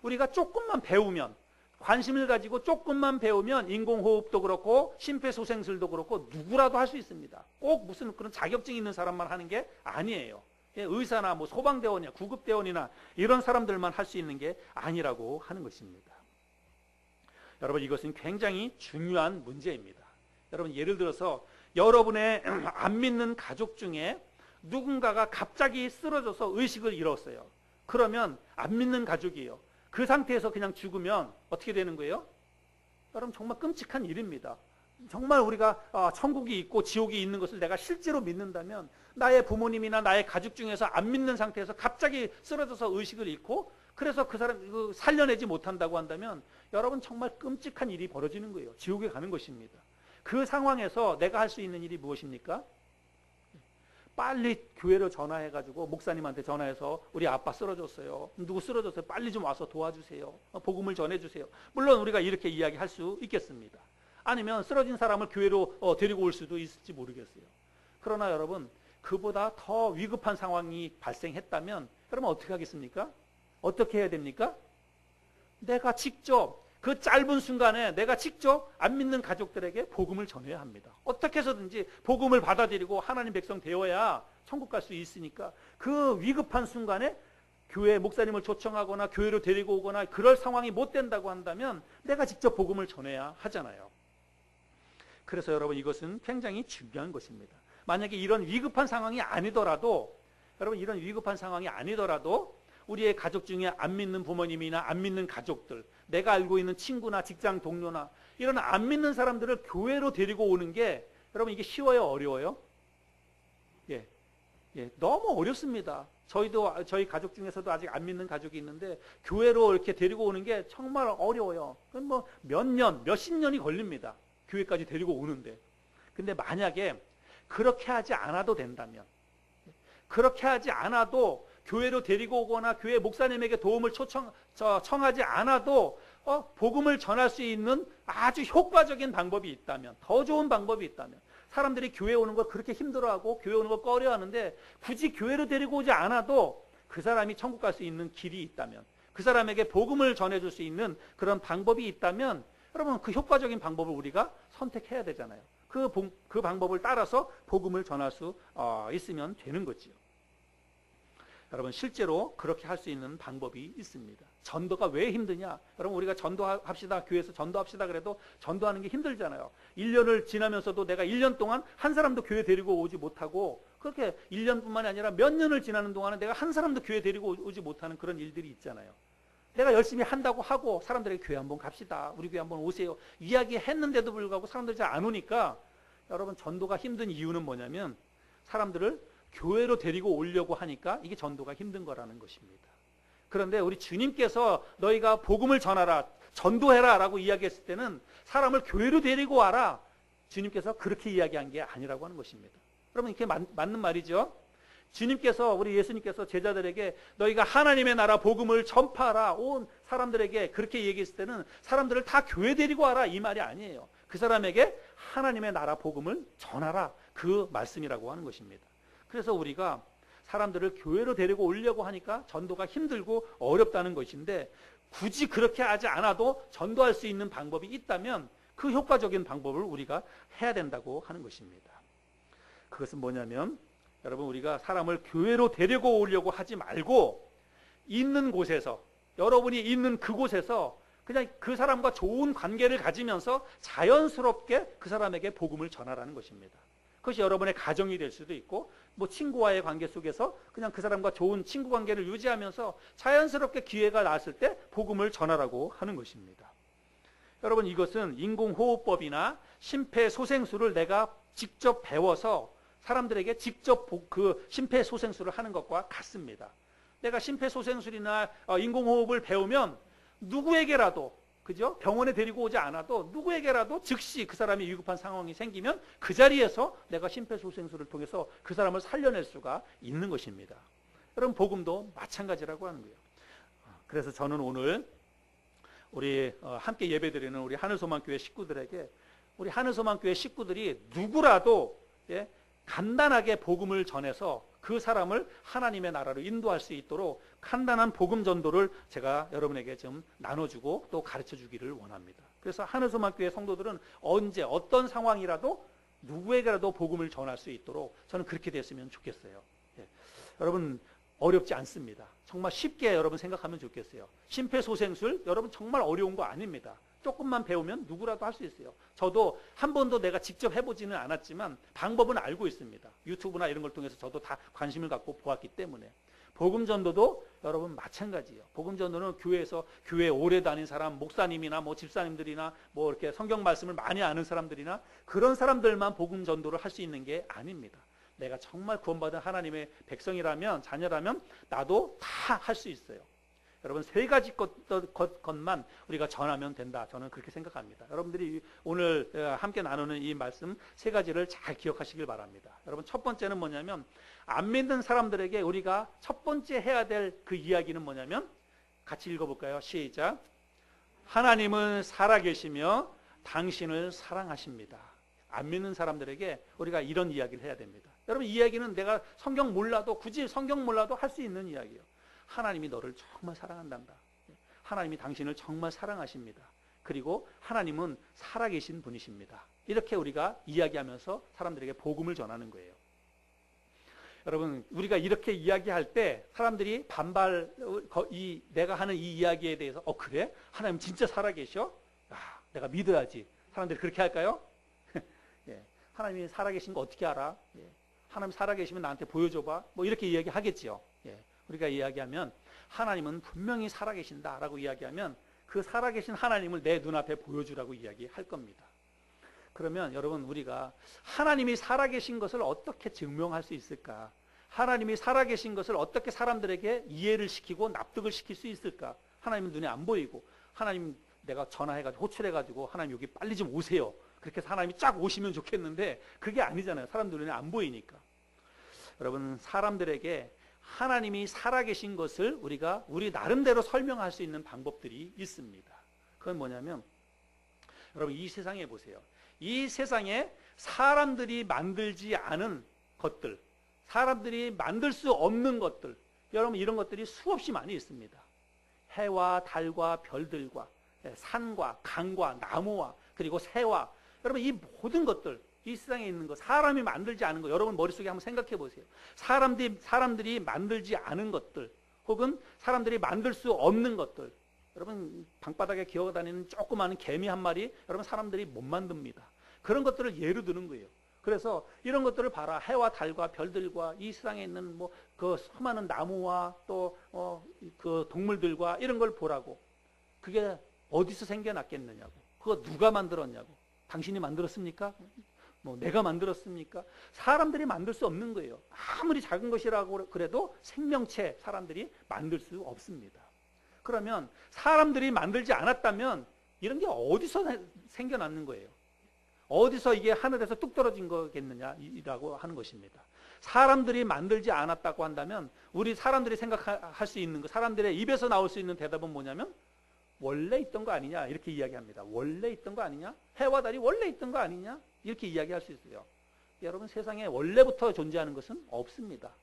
우리가 조금만 배우면, 관심을 가지고 조금만 배우면 인공호흡도 그렇고 심폐소생술도 그렇고 누구라도 할 수 있습니다. 꼭 무슨 그런 자격증 있는 사람만 하는 게 아니에요. 의사나 뭐 소방대원이나 구급대원이나 이런 사람들만 할 수 있는 게 아니라고 하는 것입니다. 여러분, 이것은 굉장히 중요한 문제입니다. 여러분, 예를 들어서 여러분의 안 믿는 가족 중에 누군가가 갑자기 쓰러져서 의식을 잃었어요. 그러면 안 믿는 가족이에요. 그 상태에서 그냥 죽으면 어떻게 되는 거예요? 여러분, 정말 끔찍한 일입니다. 정말 우리가 천국이 있고 지옥이 있는 것을 내가 실제로 믿는다면 나의 부모님이나 나의 가족 중에서 안 믿는 상태에서 갑자기 쓰러져서 의식을 잃고 그래서 그 사람 살려내지 못한다고 한다면 여러분, 정말 끔찍한 일이 벌어지는 거예요. 지옥에 가는 것입니다. 그 상황에서 내가 할 수 있는 일이 무엇입니까? 빨리 교회로 전화해가지고 목사님한테 전화해서 우리 아빠 쓰러졌어요. 누구 쓰러졌어요. 빨리 좀 와서 도와주세요. 복음을 전해주세요. 물론 우리가 이렇게 이야기할 수 있겠습니다. 아니면 쓰러진 사람을 교회로 데리고 올 수도 있을지 모르겠어요. 그러나 여러분, 그보다 더 위급한 상황이 발생했다면 여러분 어떻게 하겠습니까? 어떻게 해야 됩니까? 내가 직접 그 짧은 순간에 내가 직접 안 믿는 가족들에게 복음을 전해야 합니다. 어떻게 해서든지 복음을 받아들이고 하나님 백성 되어야 천국 갈 수 있으니까 그 위급한 순간에 교회 목사님을 초청하거나 교회로 데리고 오거나 그럴 상황이 못 된다고 한다면 내가 직접 복음을 전해야 하잖아요. 그래서 여러분, 이것은 굉장히 중요한 것입니다. 만약에 이런 위급한 상황이 아니더라도, 여러분, 이런 위급한 상황이 아니더라도 우리의 가족 중에 안 믿는 부모님이나 안 믿는 가족들, 내가 알고 있는 친구나 직장 동료나 이런 안 믿는 사람들을 교회로 데리고 오는 게 여러분, 이게 쉬워요, 어려워요? 너무 어렵습니다. 저희 가족 중에서도 아직 안 믿는 가족이 있는데 교회로 이렇게 데리고 오는 게 정말 어려워요. 그건 뭐 몇십 년이 걸립니다. 교회까지 데리고 오는데. 근데 만약에 그렇게 하지 않아도 된다면, 그렇게 하지 않아도 교회로 데리고 오거나 교회 목사님에게 도움을 청하지 않아도 복음을 전할 수 있는 아주 효과적인 방법이 있다면, 더 좋은 방법이 있다면, 사람들이 교회 오는 걸 그렇게 힘들어하고 교회 오는 걸 꺼려하는데 굳이 교회로 데리고 오지 않아도 그 사람이 천국 갈 수 있는 길이 있다면, 그 사람에게 복음을 전해줄 수 있는 그런 방법이 있다면, 여러분 그 효과적인 방법을 우리가 선택해야 되잖아요. 그 방법을 따라서 복음을 전할 수 있으면 되는 거지요. 여러분 실제로 그렇게 할 수 있는 방법이 있습니다. 전도가 왜 힘드냐? 여러분 우리가 전도합시다, 교회에서 전도합시다 그래도 전도하는 게 힘들잖아요. 1년을 지나면서도 내가 1년 동안 한 사람도 교회 데리고 오지 못하고, 그렇게 1년뿐만이 아니라 몇 년을 지나는 동안은 내가 한 사람도 교회 데리고 오지 못하는 그런 일들이 있잖아요. 내가 열심히 한다고 하고 사람들에게 교회 한번 갑시다, 우리 교회 한번 오세요 이야기했는데도 불구하고 사람들이 잘 안 오니까, 여러분 전도가 힘든 이유는 뭐냐면 사람들을 교회로 데리고 오려고 하니까 이게 전도가 힘든 거라는 것입니다. 그런데 우리 주님께서 너희가 복음을 전하라, 전도해라 라고 이야기했을 때는 사람을 교회로 데리고 와라, 주님께서 그렇게 이야기한 게 아니라고 하는 것입니다. 여러분 이렇게 맞는 말이죠. 주님께서, 우리 예수님께서 제자들에게 너희가 하나님의 나라 복음을 전파하라, 온 사람들에게 그렇게 얘기했을 때는 사람들을 다 교회 데리고 와라 이 말이 아니에요. 그 사람에게 하나님의 나라 복음을 전하라, 그 말씀이라고 하는 것입니다. 그래서 우리가 사람들을 교회로 데리고 오려고 하니까 전도가 힘들고 어렵다는 것인데, 굳이 그렇게 하지 않아도 전도할 수 있는 방법이 있다면 그 효과적인 방법을 우리가 해야 된다고 하는 것입니다. 그것은 뭐냐면, 여러분 우리가 사람을 교회로 데리고 오려고 하지 말고 있는 곳에서, 여러분이 있는 그곳에서 그냥 그 사람과 좋은 관계를 가지면서 자연스럽게 그 사람에게 복음을 전하라는 것입니다. 그것이 여러분의 가정이 될 수도 있고, 뭐 친구와의 관계 속에서 그냥 그 사람과 좋은 친구 관계를 유지하면서 자연스럽게 기회가 나왔을 때 복음을 전하라고 하는 것입니다. 여러분 이것은 인공호흡법이나 심폐소생술을 내가 직접 배워서 사람들에게 직접 그 심폐소생술을 하는 것과 같습니다. 내가 심폐소생술이나 인공호흡을 배우면 누구에게라도, 그죠? 병원에 데리고 오지 않아도 누구에게라도 즉시 그 사람이 위급한 상황이 생기면 그 자리에서 내가 심폐소생술을 통해서 그 사람을 살려낼 수가 있는 것입니다. 여러분 복음도 마찬가지라고 하는 거예요. 그래서 저는 오늘 우리 함께 예배드리는 우리 하늘소망교회 식구들에게, 우리 하늘소망교회 식구들이 누구라도 간단하게 복음을 전해서 그 사람을 하나님의 나라로 인도할 수 있도록 간단한 복음 전도를 제가 여러분에게 좀 나눠주고 또 가르쳐 주기를 원합니다. 그래서 하늘소망교회 성도들은 언제 어떤 상황이라도 누구에게라도 복음을 전할 수 있도록 저는 그렇게 됐으면 좋겠어요. 여러분 어렵지 않습니다. 정말 쉽게 여러분 생각하면 좋겠어요. 심폐소생술 여러분 정말 어려운 거 아닙니다. 조금만 배우면 누구라도 할 수 있어요. 저도 한 번도 내가 직접 해보지는 않았지만 방법은 알고 있습니다. 유튜브나 이런 걸 통해서 저도 다 관심을 갖고 보았기 때문에. 복음전도도 여러분 마찬가지예요. 복음전도는 교회에서 교회 오래 다닌 사람, 목사님이나 뭐 집사님들이나 뭐 이렇게 성경 말씀을 많이 아는 사람들이나 그런 사람들만 복음전도를 할 수 있는 게 아닙니다. 내가 정말 구원받은 하나님의 백성이라면, 자녀라면 나도 다 할 수 있어요. 여러분 세 가지 것만 우리가 전하면 된다. 저는 그렇게 생각합니다. 여러분들이 오늘 함께 나누는 이 말씀 세 가지를 잘 기억하시길 바랍니다. 여러분 첫 번째는 뭐냐면, 안 믿는 사람들에게 우리가 첫 번째 해야 될 그 이야기는 뭐냐면, 같이 읽어볼까요? 시작. 하나님은 살아계시며 당신을 사랑하십니다. 안 믿는 사람들에게 우리가 이런 이야기를 해야 됩니다. 여러분 이 이야기는 내가 성경 몰라도, 굳이 성경 몰라도 할 수 있는 이야기예요. 하나님이 너를 정말 사랑한단다. 하나님이 당신을 정말 사랑하십니다. 그리고 하나님은 살아계신 분이십니다. 이렇게 우리가 이야기하면서 사람들에게 복음을 전하는 거예요. 여러분 우리가 이렇게 이야기할 때 사람들이 내가 하는 이 이야기에 대해서 그래? 하나님 진짜 살아계셔? 내가 믿어야지. 사람들이 그렇게 할까요? 하나님이 살아계신 거 어떻게 알아? 하나님 살아계시면 나한테 보여줘봐. 뭐 이렇게 이야기하겠지요. 우리가 이야기하면 하나님은 분명히 살아계신다라고 이야기하면 그 살아계신 하나님을 내 눈앞에 보여주라고 이야기할 겁니다. 그러면 여러분 우리가 하나님이 살아계신 것을 어떻게 증명할 수 있을까? 하나님이 살아계신 것을 어떻게 사람들에게 이해를 시키고 납득을 시킬 수 있을까? 하나님은 눈에 안 보이고, 하나님 내가 전화해가지고 호출해가지고 하나님 여기 빨리 좀 오세요. 그렇게 해서 하나님이 쫙 오시면 좋겠는데 그게 아니잖아요. 사람들 눈에 안 보이니까. 여러분 사람들에게 하나님이 살아계신 것을 우리가 우리 나름대로 설명할 수 있는 방법들이 있습니다. 그건 뭐냐면, 여러분 이 세상에 보세요. 이 세상에 사람들이 만들지 않은 것들, 사람들이 만들 수 없는 것들, 여러분 이런 것들이 수없이 많이 있습니다. 해와 달과 별들과 산과 강과 나무와 그리고 새와, 여러분 이 모든 것들, 이 세상에 있는 것, 사람이 만들지 않은 것, 여러분 머릿속에 한번 생각해 보세요. 사람들이 만들지 않은 것들, 혹은 사람들이 만들 수 없는 것들, 여러분 방바닥에 기어다니는 조그마한 개미 한 마리, 여러분 사람들이 못 만듭니다. 그런 것들을 예로 드는 거예요. 그래서 이런 것들을 봐라. 해와 달과 별들과 이 세상에 있는 뭐 그 수많은 나무와 또 그 동물들과 이런 걸 보라고. 그게 어디서 생겨났겠느냐고. 그거 누가 만들었냐고. 당신이 만들었습니까? 뭐 내가 만들었습니까? 사람들이 만들 수 없는 거예요. 아무리 작은 것이라고 그래도 생명체 사람들이 만들 수 없습니다. 그러면 사람들이 만들지 않았다면 이런 게 어디서 생겨났는 거예요? 어디서 이게 하늘에서 뚝 떨어진 거겠느냐라고 하는 것입니다. 사람들이 만들지 않았다고 한다면 우리 사람들이 생각할 수 있는 거, 사람들의 입에서 나올 수 있는 대답은 뭐냐면 원래 있던 거 아니냐 이렇게 이야기합니다. 원래 있던 거 아니냐? 해와 달이 원래 있던 거 아니냐? 이렇게 이야기할 수 있어요. 여러분 세상에 원래부터 존재하는 것은 없습니다.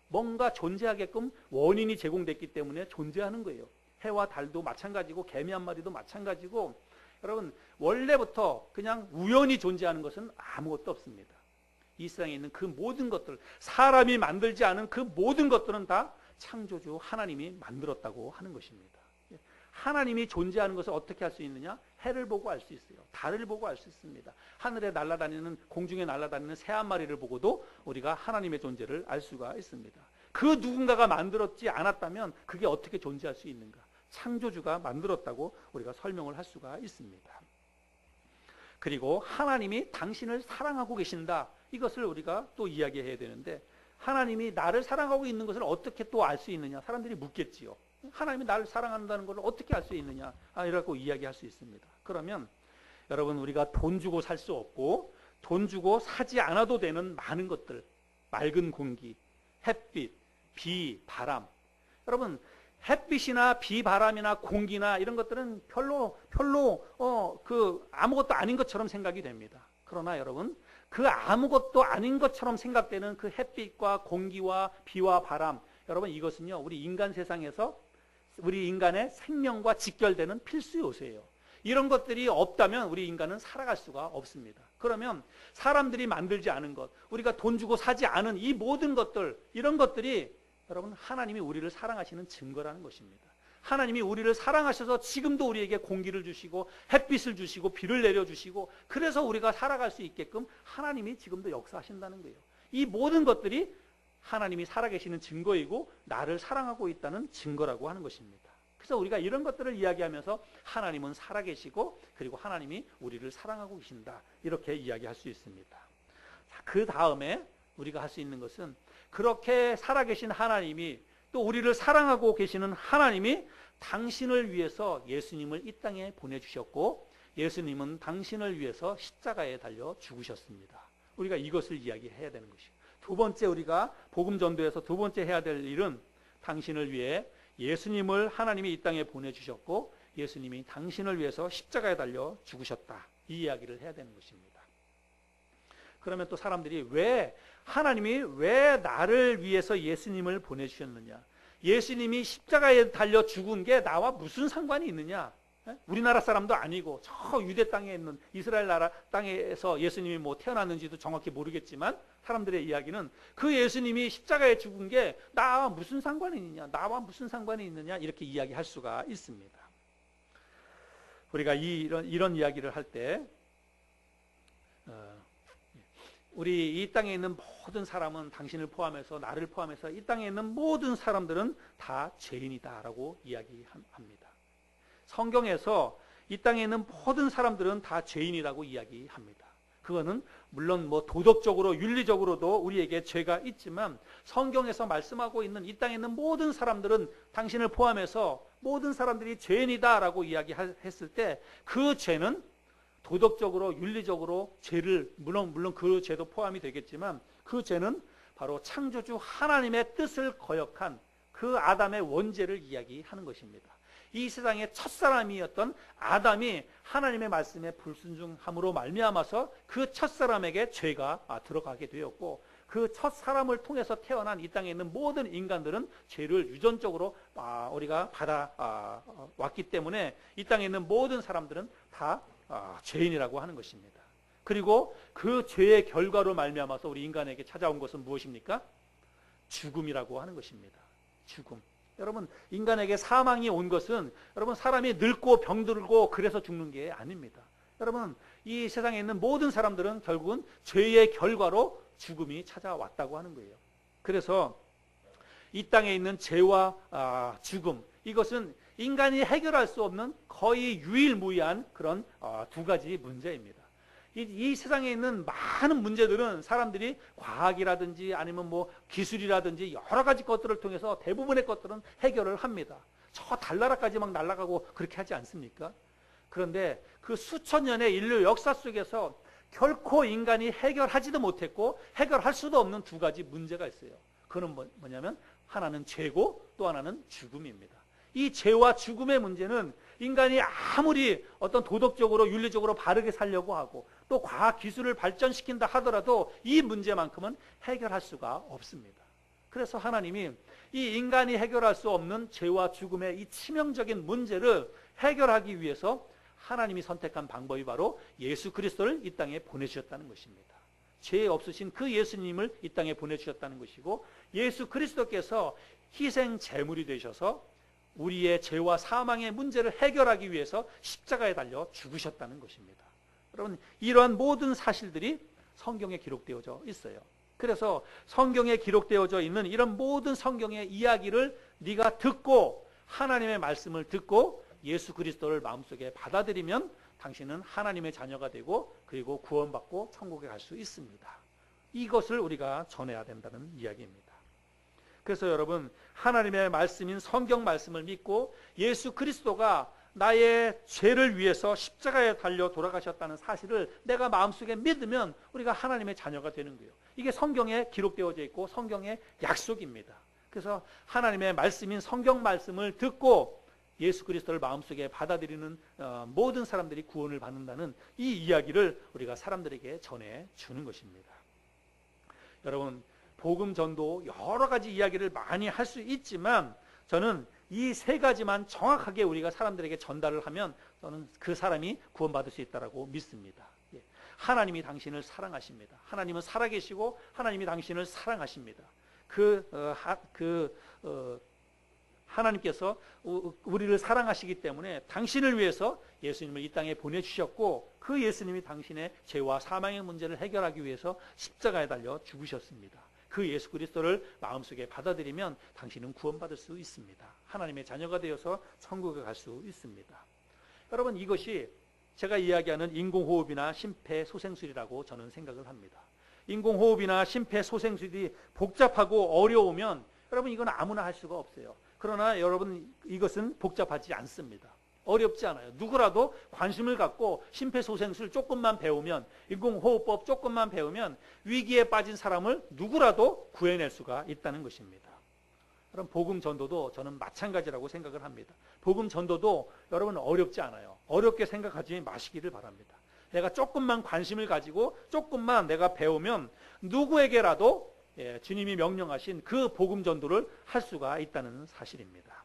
뭔가 존재하게끔 원인이 제공됐기 때문에 존재하는 거예요. 해와 달도 마찬가지고 개미 한 마리도 마찬가지고, 여러분 원래부터 그냥 우연히 존재하는 것은 아무것도 없습니다. 이 세상에 있는 그 모든 것들, 사람이 만들지 않은 그 모든 것들은 다 창조주 하나님이 만들었다고 하는 것입니다. 하나님이 존재하는 것을 어떻게 할 수 있느냐? 해를 보고 알 수 있어요. 달을 보고 알 수 있습니다. 하늘에 날아다니는, 공중에 날아다니는 새 한 마리를 보고도 우리가 하나님의 존재를 알 수가 있습니다. 그 누군가가 만들었지 않았다면 그게 어떻게 존재할 수 있는가? 창조주가 만들었다고 우리가 설명을 할 수가 있습니다. 그리고 하나님이 당신을 사랑하고 계신다. 이것을 우리가 또 이야기해야 되는데, 하나님이 나를 사랑하고 있는 것을 어떻게 또 알 수 있느냐? 사람들이 묻겠지요. 하나님이 나를 사랑한다는 것을 어떻게 알 수 있느냐? 이라고 이야기할 수 있습니다. 그러면 여러분 우리가 돈 주고 살 수 없고 돈 주고 사지 않아도 되는 많은 것들, 맑은 공기, 햇빛, 비, 바람. 여러분 햇빛이나 비, 바람이나 공기나 이런 것들은 별로 아무것도 아닌 것처럼 생각이 됩니다. 그러나 여러분 그 아무것도 아닌 것처럼 생각되는 그 햇빛과 공기와 비와 바람, 여러분 이것은요 우리 인간 세상에서 우리 인간의 생명과 직결되는 필수 요소예요. 이런 것들이 없다면 우리 인간은 살아갈 수가 없습니다. 그러면 사람들이 만들지 않은 것, 우리가 돈 주고 사지 않은 이 모든 것들, 이런 것들이 여러분 하나님이 우리를 사랑하시는 증거라는 것입니다. 하나님이 우리를 사랑하셔서 지금도 우리에게 공기를 주시고 햇빛을 주시고 비를 내려주시고, 그래서 우리가 살아갈 수 있게끔 하나님이 지금도 역사하신다는 거예요. 이 모든 것들이 하나님이 살아계시는 증거이고 나를 사랑하고 있다는 증거라고 하는 것입니다. 그래서 우리가 이런 것들을 이야기하면서 하나님은 살아계시고 그리고 하나님이 우리를 사랑하고 계신다, 이렇게 이야기할 수 있습니다. 그 다음에 우리가 할 수 있는 것은, 그렇게 살아계신 하나님이, 또 우리를 사랑하고 계시는 하나님이 당신을 위해서 예수님을 이 땅에 보내주셨고, 예수님은 당신을 위해서 십자가에 달려 죽으셨습니다. 우리가 이것을 이야기해야 되는 것이죠. 두 번째, 우리가 복음 전도에서 두 번째 해야 될 일은, 당신을 위해 예수님을 하나님이 이 땅에 보내주셨고 예수님이 당신을 위해서 십자가에 달려 죽으셨다, 이 이야기를 해야 되는 것입니다. 그러면 또 사람들이 하나님이 왜 나를 위해서 예수님을 보내주셨느냐, 예수님이 십자가에 달려 죽은 게 나와 무슨 상관이 있느냐, 우리나라 사람도 아니고 저 유대 땅에 있는 이스라엘 나라 땅에서 예수님이 뭐 태어났는지도 정확히 모르겠지만, 사람들의 이야기는 그 예수님이 십자가에 죽은 게 나와 무슨 상관이 있느냐, 나와 무슨 상관이 있느냐, 이렇게 이야기할 수가 있습니다. 우리가 이런 이야기를 할 때, 우리 이 땅에 있는 모든 사람은, 당신을 포함해서 나를 포함해서 이 땅에 있는 모든 사람들은 다 죄인이다라고 이야기합니다. 성경에서 이 땅에 있는 모든 사람들은 다 죄인이라고 이야기합니다. 그거는 물론 뭐 도덕적으로 윤리적으로도 우리에게 죄가 있지만, 성경에서 말씀하고 있는 이 땅에 있는 모든 사람들은, 당신을 포함해서 모든 사람들이 죄인이다라고 이야기했을 때, 그 죄는 도덕적으로 윤리적으로 죄를, 물론 그 죄도 포함이 되겠지만, 그 죄는 바로 창조주 하나님의 뜻을 거역한 그 아담의 원죄를 이야기하는 것입니다. 이 세상의 첫사람이었던 아담이 하나님의 말씀에 불순종함으로 말미암아서 그 첫사람에게 죄가 들어가게 되었고, 그 첫사람을 통해서 태어난 이 땅에 있는 모든 인간들은 죄를 유전적으로 우리가 받아왔기 때문에 이 땅에 있는 모든 사람들은 다 죄인이라고 하는 것입니다. 그리고 그 죄의 결과로 말미암아서 우리 인간에게 찾아온 것은 무엇입니까? 죽음이라고 하는 것입니다. 죽음. 여러분, 인간에게 사망이 온 것은 여러분 사람이 늙고 병들고 그래서 죽는 게 아닙니다. 여러분, 이 세상에 있는 모든 사람들은 결국은 죄의 결과로 죽음이 찾아왔다고 하는 거예요. 그래서 이 땅에 있는 죄와 죽음, 이것은 인간이 해결할 수 없는 거의 유일무이한 그런 두 가지 문제입니다. 이 세상에 있는 많은 문제들은 사람들이 과학이라든지 아니면 뭐 기술이라든지 여러 가지 것들을 통해서 대부분의 것들은 해결을 합니다. 저 달나라까지 막 날아가고 그렇게 하지 않습니까? 그런데 그 수천 년의 인류 역사 속에서 결코 인간이 해결하지도 못했고 해결할 수도 없는 두 가지 문제가 있어요. 그는 뭐냐면 하나는 죄고 또 하나는 죽음입니다. 이 죄와 죽음의 문제는 인간이 아무리 어떤 도덕적으로 윤리적으로 바르게 살려고 하고 또 과학 기술을 발전시킨다 하더라도 이 문제만큼은 해결할 수가 없습니다. 그래서 하나님이 이 인간이 해결할 수 없는 죄와 죽음의 이 치명적인 문제를 해결하기 위해서 하나님이 선택한 방법이 바로 예수 그리스도를 이 땅에 보내주셨다는 것입니다. 죄 없으신 그 예수님을 이 땅에 보내주셨다는 것이고, 예수 그리스도께서 희생 제물이 되셔서 우리의 죄와 사망의 문제를 해결하기 위해서 십자가에 달려 죽으셨다는 것입니다. 여러분, 이러한 모든 사실들이 성경에 기록되어져 있어요. 그래서 성경에 기록되어져 있는 이런 모든 성경의 이야기를 네가 듣고 하나님의 말씀을 듣고 예수 그리스도를 마음속에 받아들이면 당신은 하나님의 자녀가 되고 그리고 구원받고 천국에 갈 수 있습니다. 이것을 우리가 전해야 된다는 이야기입니다. 그래서 여러분, 하나님의 말씀인 성경 말씀을 믿고 예수 그리스도가 나의 죄를 위해서 십자가에 달려 돌아가셨다는 사실을 내가 마음속에 믿으면 우리가 하나님의 자녀가 되는 거예요. 이게 성경에 기록되어져 있고 성경의 약속입니다. 그래서 하나님의 말씀인 성경 말씀을 듣고 예수 그리스도를 마음속에 받아들이는 모든 사람들이 구원을 받는다는 이 이야기를 우리가 사람들에게 전해주는 것입니다. 여러분, 복음 전도 여러 가지 이야기를 많이 할 수 있지만 저는 이 세 가지만 정확하게 우리가 사람들에게 전달을 하면 저는 그 사람이 구원받을 수 있다고 믿습니다. 하나님이 당신을 사랑하십니다. 하나님은 살아계시고 하나님이 당신을 사랑하십니다. 하나님께서 우리를 사랑하시기 때문에 당신을 위해서 예수님을 이 땅에 보내주셨고 그 예수님이 당신의 죄와 사망의 문제를 해결하기 위해서 십자가에 달려 죽으셨습니다. 그 예수 그리스도를 마음속에 받아들이면 당신은 구원받을 수 있습니다. 하나님의 자녀가 되어서 천국에 갈 수 있습니다. 여러분, 이것이 제가 이야기하는 인공호흡이나 심폐소생술이라고 저는 생각을 합니다. 인공호흡이나 심폐소생술이 복잡하고 어려우면 여러분 이건 아무나 할 수가 없어요. 그러나 여러분 이것은 복잡하지 않습니다. 어렵지 않아요. 누구라도 관심을 갖고 심폐소생술 조금만 배우면, 인공호흡법 조금만 배우면 위기에 빠진 사람을 누구라도 구해낼 수가 있다는 것입니다. 그럼 복음 전도도 저는 마찬가지라고 생각을 합니다. 복음 전도도 여러분 어렵지 않아요. 어렵게 생각하지 마시기를 바랍니다. 내가 조금만 관심을 가지고 조금만 내가 배우면 누구에게라도 주님이 명령하신 그 복음 전도를 할 수가 있다는 사실입니다.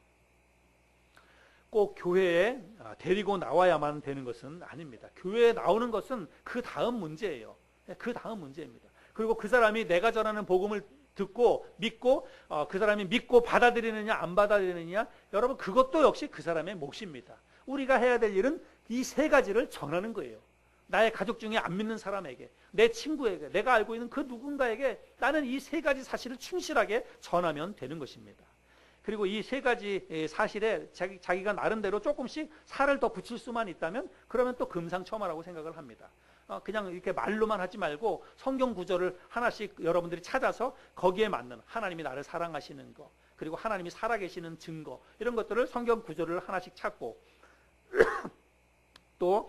꼭 교회에 데리고 나와야만 되는 것은 아닙니다. 교회에 나오는 것은 그 다음 문제예요. 그 다음 문제입니다. 그리고 그 사람이 내가 전하는 복음을 듣고 믿고 그 사람이 믿고 받아들이느냐 안 받아들이느냐, 여러분 그것도 역시 그 사람의 몫입니다. 우리가 해야 될 일은 이 세 가지를 전하는 거예요. 나의 가족 중에 안 믿는 사람에게, 내 친구에게, 내가 알고 있는 그 누군가에게 나는 이 세 가지 사실을 충실하게 전하면 되는 것입니다. 그리고 이 세 가지 사실에 자기가 나름대로 조금씩 살을 더 붙일 수만 있다면 그러면 또 금상첨화라고 생각을 합니다. 그냥 이렇게 말로만 하지 말고 성경 구절을 하나씩 여러분들이 찾아서 거기에 맞는 하나님이 나를 사랑하시는 거, 그리고 하나님이 살아계시는 증거, 이런 것들을 성경 구절을 하나씩 찾고 또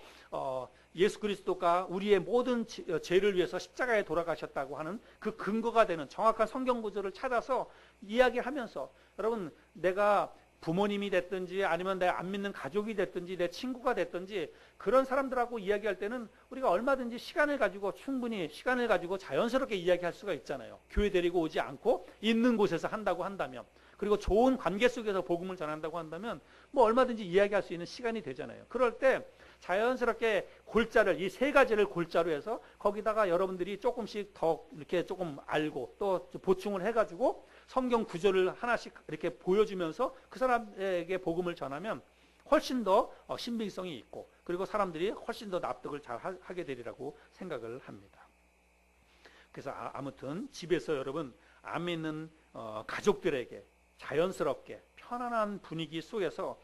예수 그리스도가 우리의 모든 죄를 위해서 십자가에 돌아가셨다고 하는 그 근거가 되는 정확한 성경 구절을 찾아서 이야기하면서, 여러분, 내가 부모님이 됐든지 아니면 내 안 믿는 가족이 됐든지 내 친구가 됐든지 그런 사람들하고 이야기할 때는 우리가 얼마든지 시간을 가지고, 충분히 시간을 가지고 자연스럽게 이야기할 수가 있잖아요. 교회 데리고 오지 않고 있는 곳에서 한다고 한다면, 그리고 좋은 관계 속에서 복음을 전한다고 한다면 뭐 얼마든지 이야기할 수 있는 시간이 되잖아요. 그럴 때 자연스럽게 골자를, 이 세 가지를 골자로 해서 거기다가 여러분들이 조금씩 더 이렇게 조금 알고 또 보충을 해가지고 성경 구절을 하나씩 이렇게 보여주면서 그 사람에게 복음을 전하면 훨씬 더 신빙성이 있고, 그리고 사람들이 훨씬 더 납득을 잘 하게 되리라고 생각을 합니다. 그래서 아무튼 집에서 여러분 안 믿는 가족들에게 자연스럽게 편안한 분위기 속에서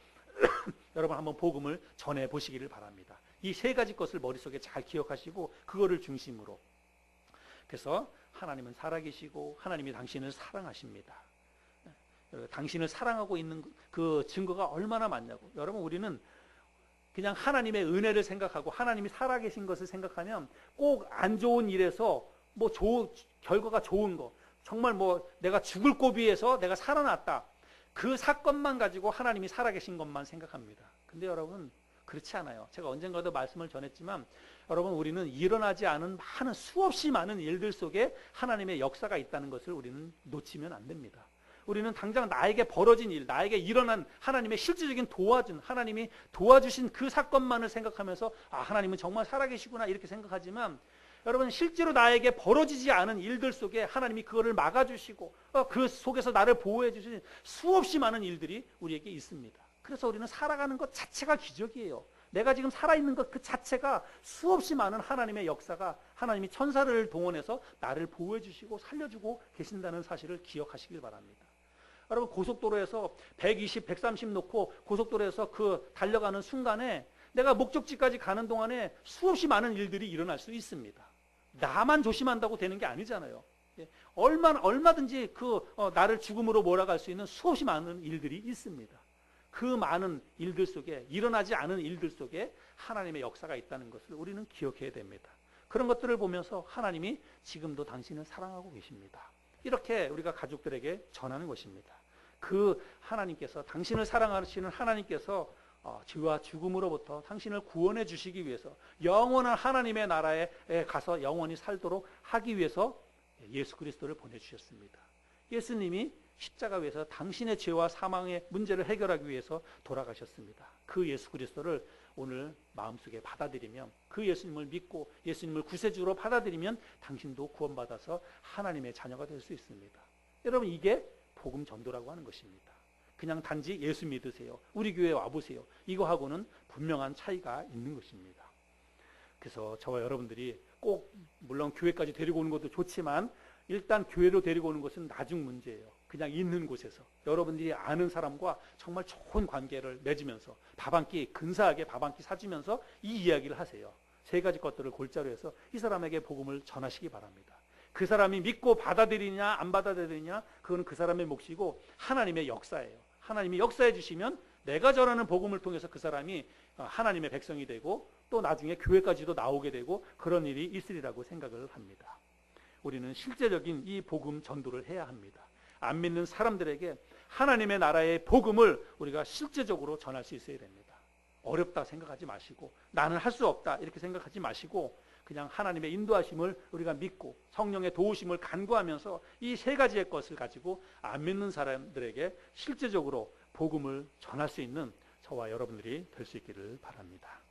여러분 한번 복음을 전해 보시기를 바랍니다. 이 세 가지 것을 머릿속에 잘 기억하시고 그거를 중심으로. 그래서 하나님은 살아계시고 하나님이 당신을 사랑하십니다. 당신을 사랑하고 있는 그 증거가 얼마나 많냐고. 여러분, 우리는 그냥 하나님의 은혜를 생각하고 하나님이 살아계신 것을 생각하면 꼭 안 좋은 일에서 뭐 결과가 좋은 거, 정말 뭐 내가 죽을 고비에서 내가 살아났다, 그 사건만 가지고 하나님이 살아계신 것만 생각합니다. 근데 여러분, 그렇지 않아요. 제가 언젠가도 말씀을 전했지만, 여러분, 우리는 일어나지 않은 수없이 많은 일들 속에 하나님의 역사가 있다는 것을 우리는 놓치면 안 됩니다. 우리는 당장 나에게 벌어진 일, 나에게 일어난 하나님의 실질적인 하나님이 도와주신 그 사건만을 생각하면서 하나님은 정말 살아계시구나 이렇게 생각하지만, 여러분, 실제로 나에게 벌어지지 않은 일들 속에 하나님이 그거를 막아주시고 그 속에서 나를 보호해 주신 수없이 많은 일들이 우리에게 있습니다. 그래서 우리는 살아가는 것 자체가 기적이에요. 내가 지금 살아있는 것 그 자체가 수없이 많은 하나님의 역사가, 하나님이 천사를 동원해서 나를 보호해 주시고 살려주고 계신다는 사실을 기억하시길 바랍니다. 여러분, 고속도로에서 120, 130 놓고 고속도로에서 그 달려가는 순간에 내가 목적지까지 가는 동안에 수없이 많은 일들이 일어날 수 있습니다. 나만 조심한다고 되는 게 아니잖아요. 얼마든지 나를 죽음으로 몰아갈 수 있는 수없이 많은 일들이 있습니다. 그 많은 일들 속에, 일어나지 않은 일들 속에 하나님의 역사가 있다는 것을 우리는 기억해야 됩니다. 그런 것들을 보면서 하나님이 지금도 당신을 사랑하고 계십니다. 이렇게 우리가 가족들에게 전하는 것입니다. 그 하나님께서, 당신을 사랑하시는 하나님께서 죄와 죽음으로부터 당신을 구원해 주시기 위해서, 영원한 하나님의 나라에 가서 영원히 살도록 하기 위해서 예수 그리스도를 보내주셨습니다. 예수님이 십자가 위에서 당신의 죄와 사망의 문제를 해결하기 위해서 돌아가셨습니다. 그 예수 그리스도를 오늘 마음속에 받아들이면, 그 예수님을 믿고 예수님을 구세주로 받아들이면 당신도 구원받아서 하나님의 자녀가 될 수 있습니다. 여러분, 이게 복음 전도라고 하는 것입니다. 그냥 단지 예수 믿으세요, 우리 교회에 와보세요, 이거하고는 분명한 차이가 있는 것입니다. 그래서 저와 여러분들이 꼭, 물론 교회까지 데리고 오는 것도 좋지만 일단 교회로 데리고 오는 것은 나중 문제예요. 그냥 있는 곳에서 여러분들이 아는 사람과 정말 좋은 관계를 맺으면서 근사하게 밥 한 끼 사주면서 이 이야기를 하세요. 세 가지 것들을 골자로 해서 이 사람에게 복음을 전하시기 바랍니다. 그 사람이 믿고 받아들이냐 안 받아들이냐, 그건 그 사람의 몫이고 하나님의 역사예요. 하나님이 역사해 주시면 내가 전하는 복음을 통해서 그 사람이 하나님의 백성이 되고 또 나중에 교회까지도 나오게 되고 그런 일이 있으리라고 생각을 합니다. 우리는 실제적인 이 복음 전도를 해야 합니다. 안 믿는 사람들에게 하나님의 나라의 복음을 우리가 실제적으로 전할 수 있어야 됩니다. 어렵다 생각하지 마시고, 나는 할 수 없다 이렇게 생각하지 마시고, 그냥 하나님의 인도하심을 우리가 믿고 성령의 도우심을 간구하면서 이 세 가지의 것을 가지고 안 믿는 사람들에게 실제적으로 복음을 전할 수 있는 저와 여러분들이 될 수 있기를 바랍니다.